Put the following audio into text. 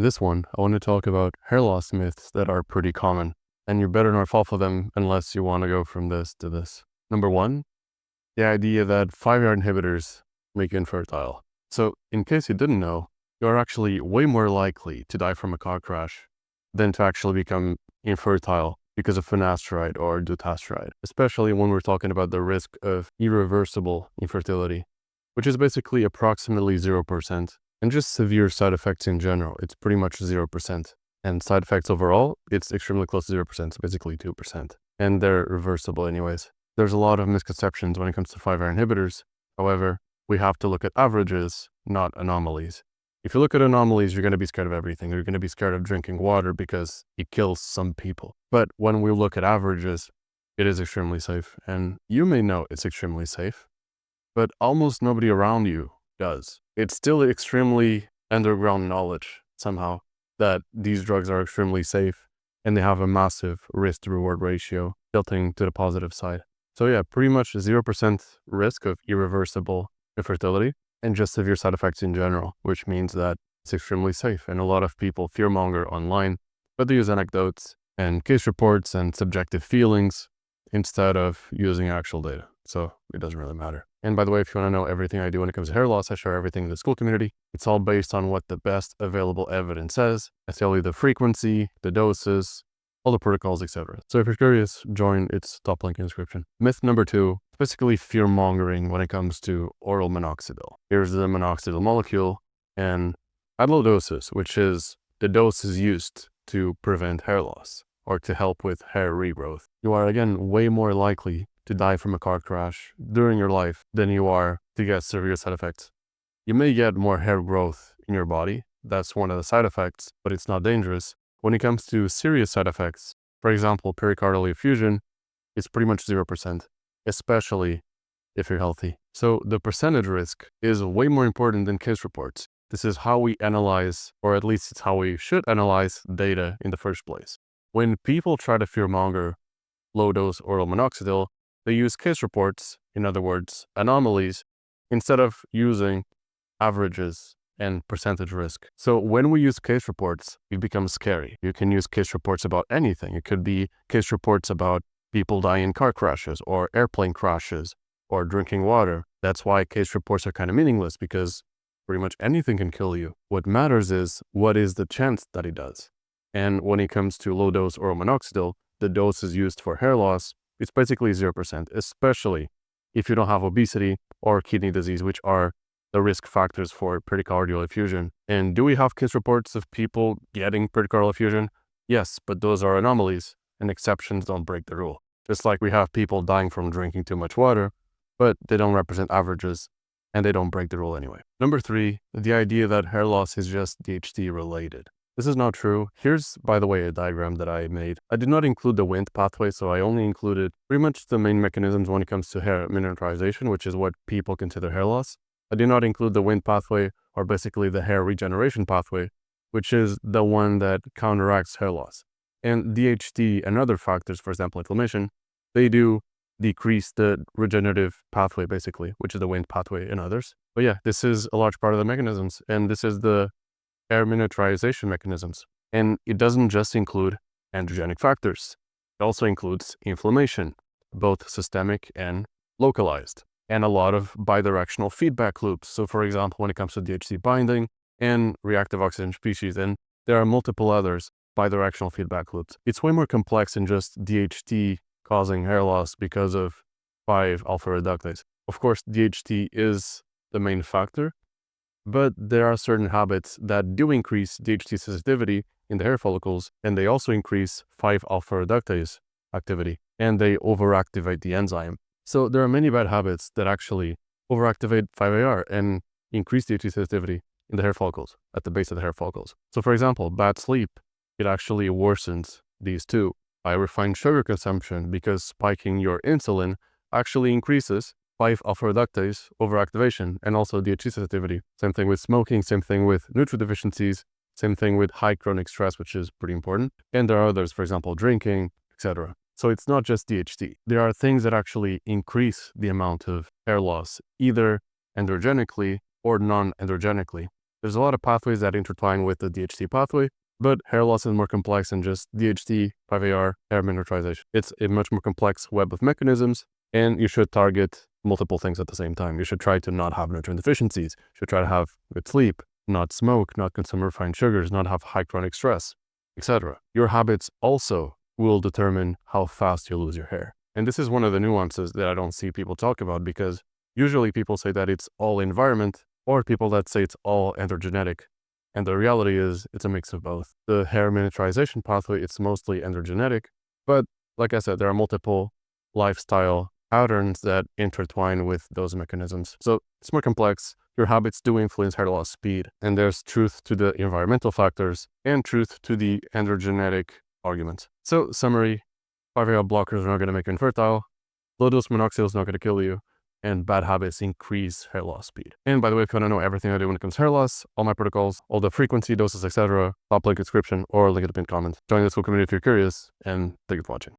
In this one, I want to talk about hair loss myths that are pretty common, and you better not fall for them unless you want to go from this to this. Number one, the idea that 5-AR inhibitors make you infertile. So, in case you didn't know, you are actually way more likely to die from a car crash than to actually become infertile because of finasteride or dutasteride, especially when we're talking about the risk of irreversible infertility, which is basically approximately 0%. And just severe side effects in general, it's pretty much 0%. And side effects overall, it's extremely close to 0%, so basically 2%. And they're reversible anyways. There's a lot of misconceptions when it comes to 5-AR inhibitors. However, we have to look at averages, not anomalies. If you look at anomalies, you're going to be scared of everything. You're going to be scared of drinking water because it kills some people. But when we look at averages, it is extremely safe. And you may know it's extremely safe, but almost nobody around you does. It's still extremely underground knowledge somehow that these drugs are extremely safe and they have a massive risk to reward ratio tilting to the positive side. So yeah, pretty much 0% risk of irreversible infertility and just severe side effects in general, which means that it's extremely safe. And a lot of people fearmonger online, but they use anecdotes and case reports and subjective feelings instead of using actual data. So it doesn't really matter. And by the way, if you want to know everything I do when it comes to hair loss, I share everything in the Skool community. It's all based on what the best available evidence says. I tell you the frequency, the doses, all the protocols, etc. So if you're curious, join. It's top link in the description. Myth number 2, basically fear mongering when it comes to oral minoxidil. Here's the minoxidil molecule, and at low doses, which is the doses used to prevent hair loss or to help with hair regrowth, you are again way more likely to die from a car crash during your life than you are to get severe side effects. You may get more hair growth in your body. That's one of the side effects, but it's not dangerous. When it comes to serious side effects, for example, pericardial effusion, it's pretty much 0%, especially if you're healthy. So the percentage risk is way more important than case reports. This is how we analyze, or at least it's how we should analyze data in the first place. When people try to fearmonger low-dose oral minoxidil, they use case reports, in other words, anomalies, instead of using averages and percentage risk. So when we use case reports, it becomes scary. You can use case reports about anything. It could be case reports about people dying in car crashes or airplane crashes or drinking water. That's why case reports are kind of meaningless, because pretty much anything can kill you. What matters is what is the chance that it does. And when it comes to low-dose oral minoxidil, the dose is used for hair loss. It's basically 0%, especially if you don't have obesity or kidney disease, which are the risk factors for pericardial effusion. And do we have case reports of people getting pericardial effusion? Yes, but those are anomalies, and exceptions don't break the rule. Just like we have people dying from drinking too much water, but they don't represent averages, and they don't break the rule anyway. Number 3, the idea that hair loss is just DHT related. This is not true. Here's, by the way, a diagram that I made. I did not include the Wnt pathway, so I only included pretty much the main mechanisms when it comes to hair miniaturization, which is what people consider hair loss. I did not include the Wnt pathway, or basically the hair regeneration pathway, which is the one that counteracts hair loss. And DHT and other factors, for example, inflammation, they do decrease the regenerative pathway, basically, which is the Wnt pathway and others. But yeah, this is a large part of the mechanisms, and this is the hair miniaturization mechanisms. And it doesn't just include androgenic factors. It also includes inflammation, both systemic and localized, and a lot of bidirectional feedback loops. So for example, when it comes to DHT binding and reactive oxygen species, and there are multiple others, bidirectional feedback loops. It's way more complex than just DHT causing hair loss because of 5-alpha reductase. Of course, DHT is the main factor, but there are certain habits that do increase DHT sensitivity in the hair follicles, and they also increase 5-alpha reductase activity, and they overactivate the enzyme. So there are many bad habits that actually overactivate 5-AR and increase DHT sensitivity in the hair follicles, at the base of the hair follicles. So for example, bad sleep, it actually worsens these two. High refined sugar consumption, because spiking your insulin actually increases 5-alpha reductase overactivation and also DHT sensitivity. Same thing with smoking, same thing with nutrient deficiencies, same thing with high chronic stress, which is pretty important. And there are others, for example, drinking, etc. So it's not just DHT. There are things that actually increase the amount of hair loss, either androgenically or non-androgenically. There's a lot of pathways that intertwine with the DHT pathway, but hair loss is more complex than just DHT, 5-AR, hair miniaturization. It's a much more complex web of mechanisms, and you should target multiple things at the same time. You should try to not have nutrient deficiencies. You should try to have good sleep, not smoke, not consume refined sugars, not have high chronic stress, etc. Your habits also will determine how fast you lose your hair. And this is one of the nuances that I don't see people talk about, because usually people say that it's all environment, or people that say it's all androgenetic. And the reality is it's a mix of both. The hair miniaturization pathway, it's mostly androgenetic, but like I said, there are multiple lifestyle patterns that intertwine with those mechanisms. So it's more complex. Your habits do influence hair loss speed, and there's truth to the environmental factors and truth to the androgenetic argument. So summary, 5-AR blockers are not going to make you infertile. Low-dose minoxidil is not going to kill you. And bad habits increase hair loss speed. And by the way, if you want to know everything I do when it comes to hair loss, all my protocols, all the frequency, doses, etc., top link description or link in the pinned comment. Join the Skool community if you're curious, and thank you for watching.